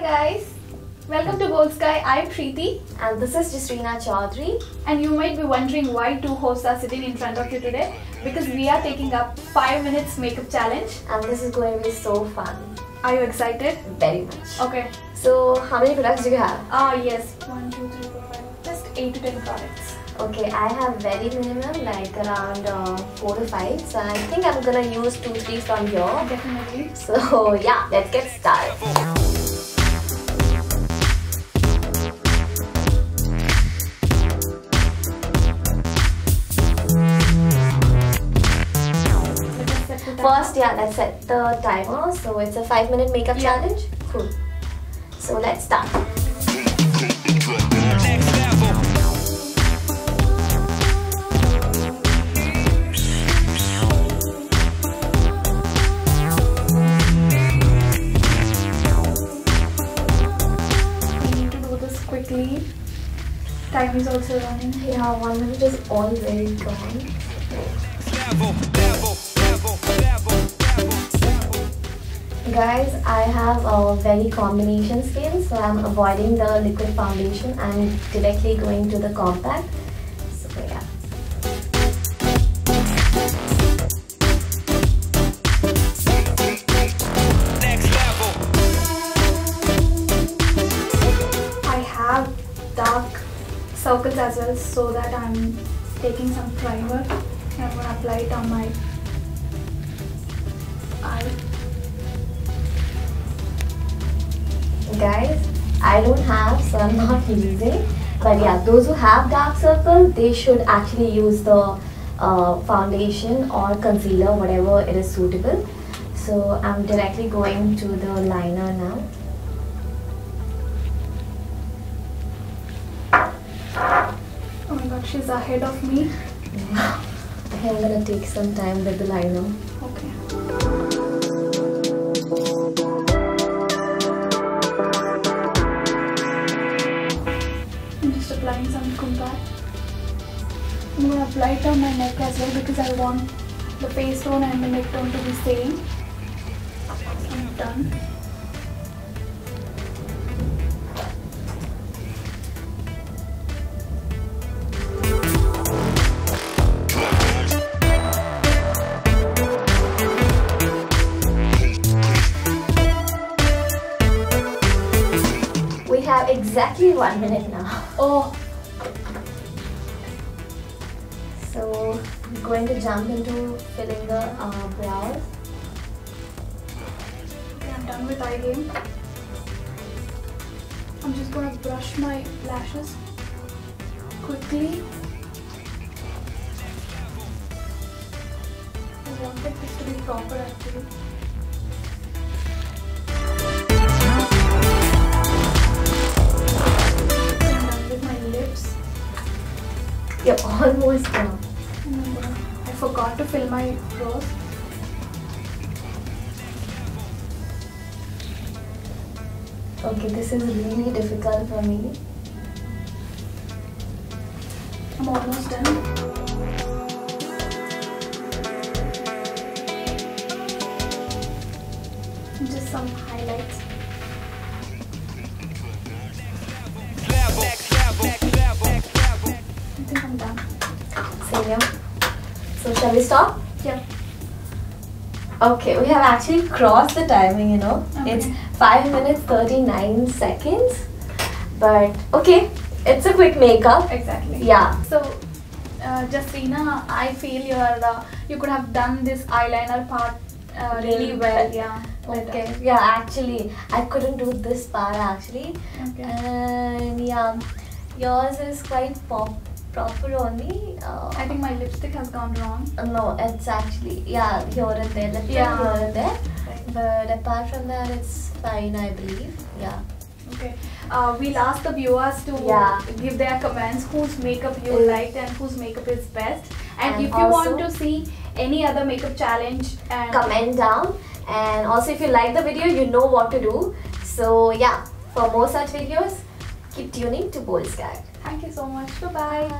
guys, welcome to Boldsky. I'm Preeti and this is Jasreena Chaudhary. And you might be wondering why two hosts are sitting in front of you today, because we are taking up 5 minutes makeup challenge and this is going to be so fun. Are you excited? Very much. Okay. So how many products do you have? Yes, 1, 2, 3, 4, 5, just 8 to 10 products. Okay, I have very minimum, like around 4 to 5. So I think I'm gonna use 2-3 from here. Definitely. So yeah, let's get started. First, let's set the timer. So it's a 5-minute makeup challenge. Cool. So let's start. Quickly. Time is also running. Yeah, 1 minute is already gone. Guys, I have a very combination skin, so I'm avoiding the liquid foundation and directly going to the compact. So yeah. Dark circles as well, so that I'm taking some primer and I'm going to apply it on my eye. Guys, I don't have, so I'm not using, but yeah, those who have dark circles, they should actually use the foundation or concealer, whatever it is suitable. So I'm directly going to the liner now. Oh my god, she's ahead of me. Yeah. I'm gonna take some time with the liner. Okay. I'm just applying some compact. I'm gonna apply it on my neck as well because I want the face tone and the neck tone to be same. I'm done. We have exactly 1 minute now. Oh. So I'm going to jump into filling the brows. Okay, I'm done with eye game. I'm just going to brush my lashes quickly. I wanted this to be proper actually. You're almost done. I forgot to fill my brows. Okay, this is really difficult for me. I'm almost done. Just some highlights. I think I'm done. Same here. So shall we stop? Yeah. Okay, we have actually crossed the timing, you know. Okay. It's 5 minutes 39 seconds. But okay, it's a quick makeup. Exactly. Yeah. So, Jasreena, I feel you could have done this eyeliner part really well. Yeah. Okay. Yeah, actually, I couldn't do this part actually. Okay. And yeah, yours is quite proper only. I think my lipstick has gone wrong. No, it's actually, yeah, here and there, lip here and there. Right. But apart from that, it's fine, I believe. Yeah. Okay. We'll ask the viewers to give their comments whose makeup you liked and whose makeup is best. And if you want to see any other makeup challenge, and comment down. And also if you like the video, you know what to do. So yeah, for more such videos, keep tuning to Boldsky. Thank you so much. Bye-bye.